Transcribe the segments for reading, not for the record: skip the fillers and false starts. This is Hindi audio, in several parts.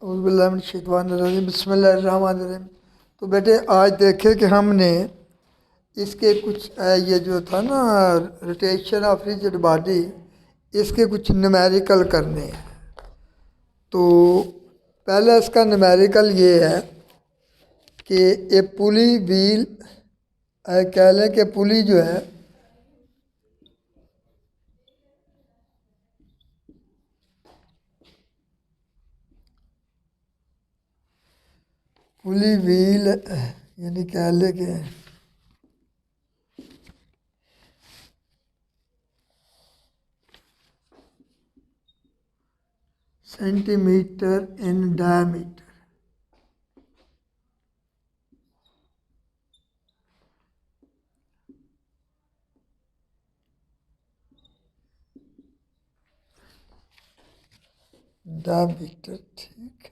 बिस्मिल्लाहिर्रहमानिर्रहीम। तो बेटे आज देखे कि हमने इसके कुछ ये जो था ना रोटेशन ऑफ रिजिड बॉडी, इसके कुछ न्यूमेरिकल करने हैं। तो पहले इसका न्यूमेरिकल ये है कि ए पुली व्हील, कह लें कि पुली जो है पुली व्हील यानी कह लें कि सेंटीमीटर इन डायमीटर, डायमीटर ठीक है।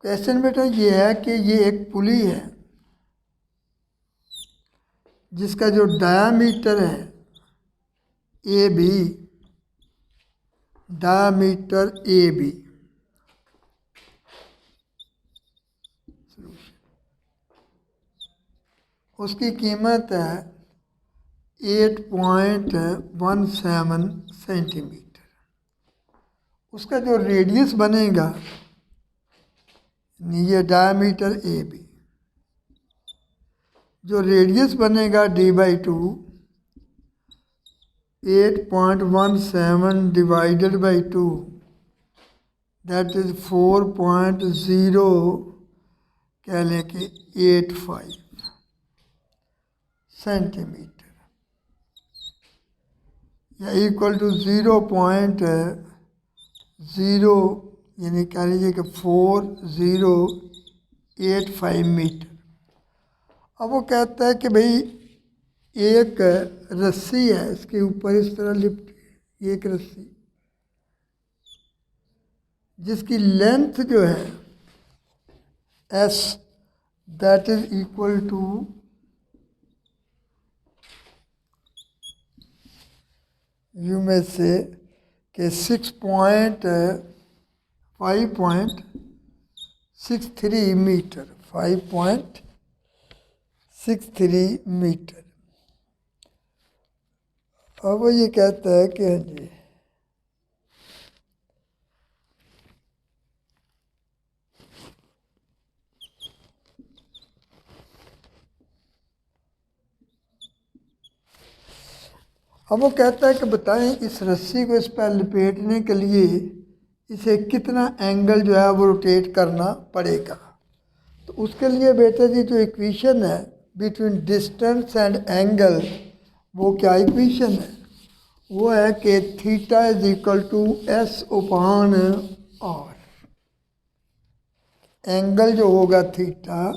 क्वेश्चन बेटा ये है कि ये एक पुली है जिसका जो डायामीटर है A B, diameter A B, उसकी कीमत है 8.17 सेंटीमीटर। उसका जो रेडियस बनेगा, ये डायमीटर ए बी, जो रेडियस बनेगा d/2, 8.17 divided by 2, that is 4.0 कह लें कि 85 सेंटीमीटर, या इक्वल टू 0.0 यानी कह लीजिए कि 4085 मीटर। अब वो कहता है कि भाई एक रस्सी है, इसके ऊपर इस तरह लिपट एक रस्सी जिसकी लेंथ जो है S, that is equal to U में से कि 5.63 मीटर, 5.63 मीटर। अब वो ये कहता है कि हाँ जी अब वो कहता है कि बताएं इस रस्सी को इस पर लपेटने के लिए इसे कितना एंगल जो है वो रोटेट करना पड़ेगा। तो उसके लिए बेटे जी जो इक्वेशन है बिटवीन डिस्टेंस एंड एंगल, वो क्या इक्वेशन है? वो है कि theta is equal to S upon R. Angle जो होगा theta,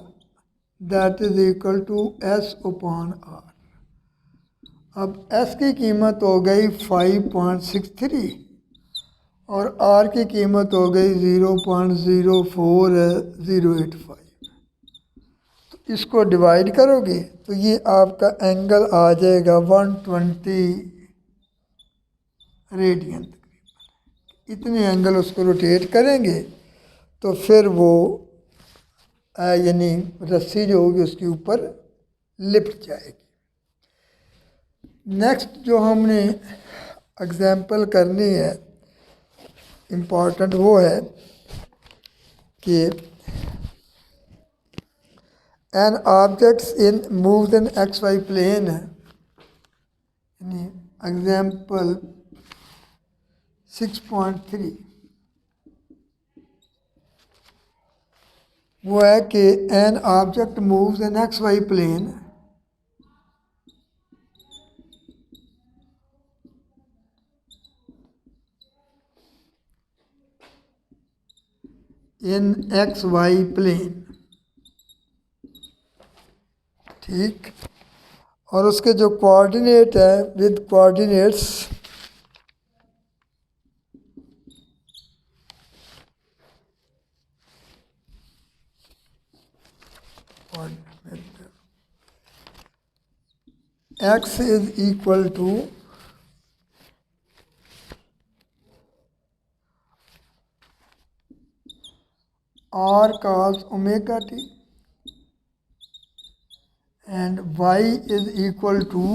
that is equal to S upon R. अब एस की कीमत हो गई 5.63 और आर की कीमत हो गई 0.04085। तो इसको डिवाइड करोगे तो ये आपका एंगल आ जाएगा 120 रेडियन। इतने एंगल उसको रोटेट करेंगे तो फिर वो यानी रस्सी जो होगी उसके ऊपर लिपट जाएगी। नेक्स्ट जो हमने एग्जाम्पल करनी है इम्पॉर्टेंट, वो है कि an objects in moved in X Y plane, यानी एग्जाम्पल 6.3 वो है कि an object moves in X Y plane in X Y plane, ठीक। और उसके जो कोऑर्डिनेट है with coordinates x is equal to r cos omega t and y is equal to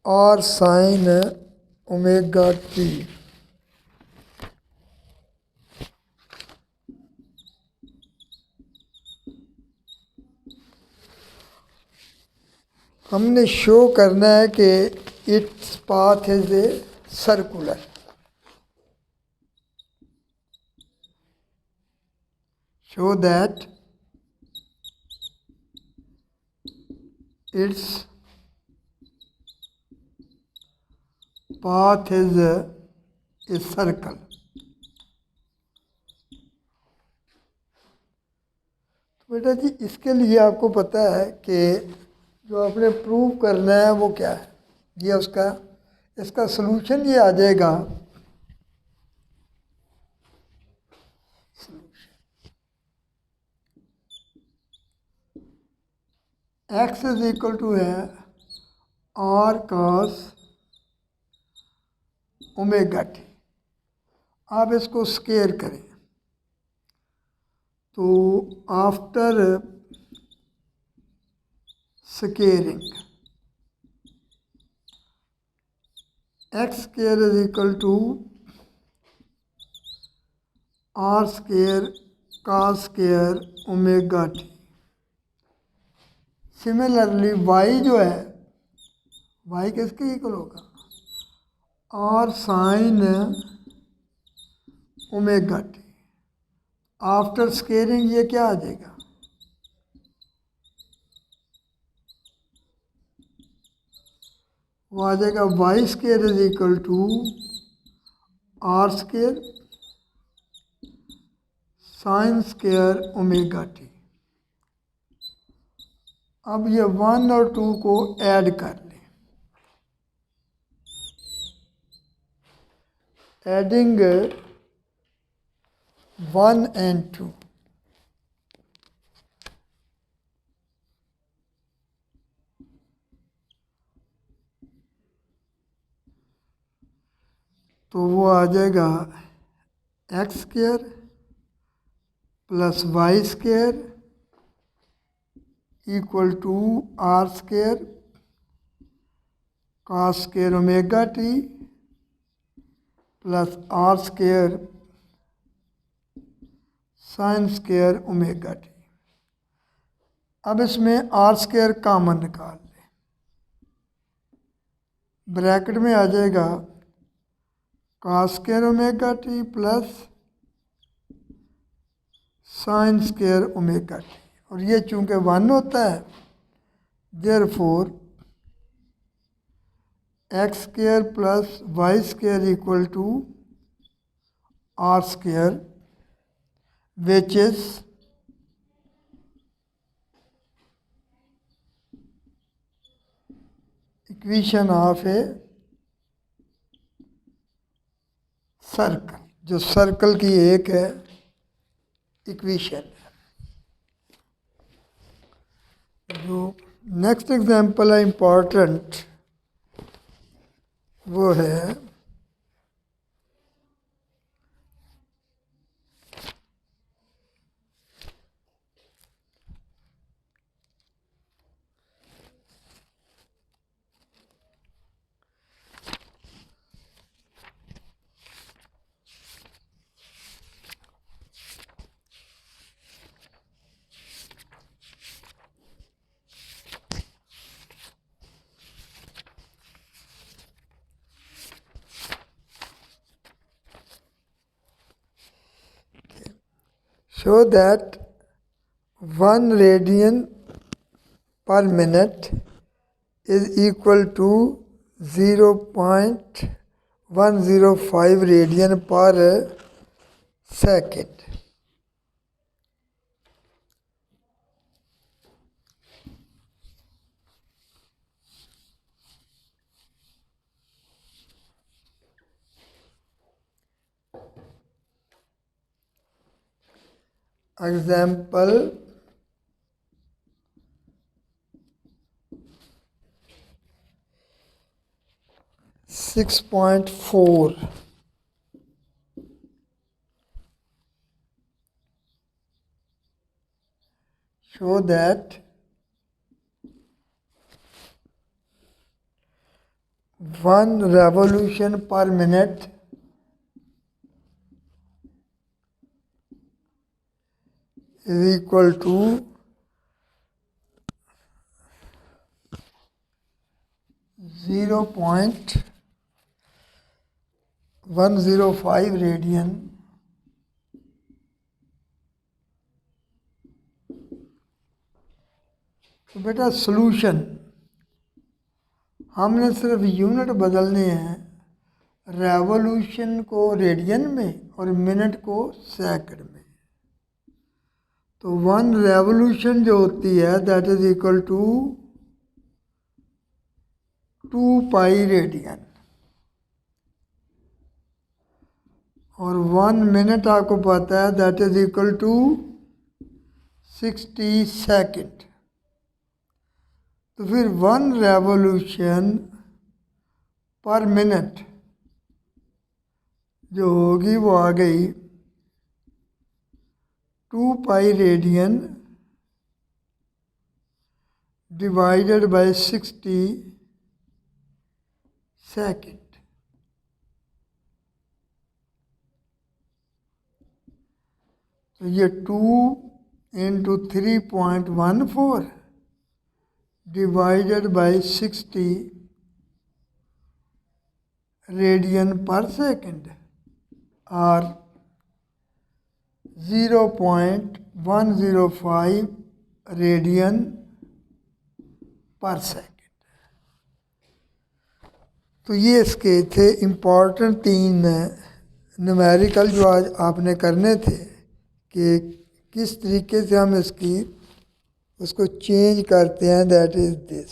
r sin omega t। हमने शो करना है कि its path is a circular. Show that its path is a circle। तो बेटा जी इसके लिए आपको पता है कि जो आपने प्रूव करना है वो क्या है, ये उसका इसका सलूशन ये आ जाएगा। x इज इक्वल टू है r cos ओमेगा टी। आप इसको स्केयर करें तो after squaring x square is equal to r square cos square omega T. Similarly y जो है y किसके इक्वल होगा, r sine omega T. After squaring ये क्या आ जाएगा, वो आ जाएगा Y square is equal to R square sine square omega T. अब ये 1 और 2 को ऐड कर लें। एडिंग 1 and 2, तो वो आ जाएगा X square plus Y square equal to R square cos square omega T plus R square sine square omega T. अब इसमें आर स्केयर कॉमन निकाल लें, ब्रैकेट में आ जाएगा cos square omega T plus sine square omega T. और ये चूंकि 1 होता है therefore X square plus Y square equal to R square which is equation of a circle, जो सर्कल की एक है इक्वेशन है। जो नेक्स्ट एग्जांपल है इम्पोर्टेंट वो है show that 1 radian per minute is equal to 0.105 radian per second. Example 6.4. Show that 1 revolution per minute is equal to 0.105 radian तो बेटा सॉल्यूशन हमने सिर्फ यूनिट बदलने हैं, रेवोल्यूशन को रेडियन में और मिनट को सेकंड में। तो 1 रेवोल्यूशन जो होती है that is equal to 2 pi radian और 1 मिनट आपको पता है that is equal to 60 second. तो फिर 1 रेवोल्यूशन पर मिनट जो होगी वो आ गई 2 pi radian divided by 60 second. तो ये 2 इंटू 3.14 डिवाइडेड बाय 60 रेडियन पर सेकंड और 0.105 रेडियन पर सेकंड। तो ये इसके थे इम्पॉर्टेंट 3 न्यूमेरिकल जो आज आपने करने थे कि किस तरीके से हम उसको चेंज करते हैं, दैट इज दिस।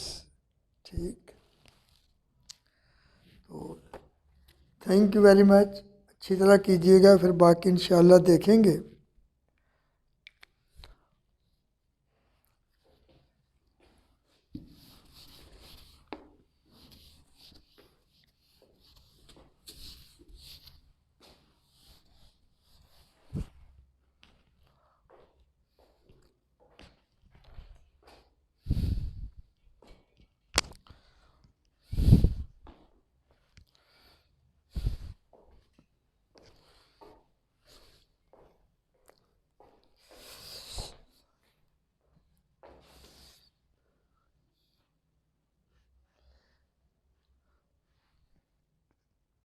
ठीक, तो थैंक यू वेरी मच, अच्छी तरह कीजिएगा, फिर बाकी इंशाल्लाह देखेंगे।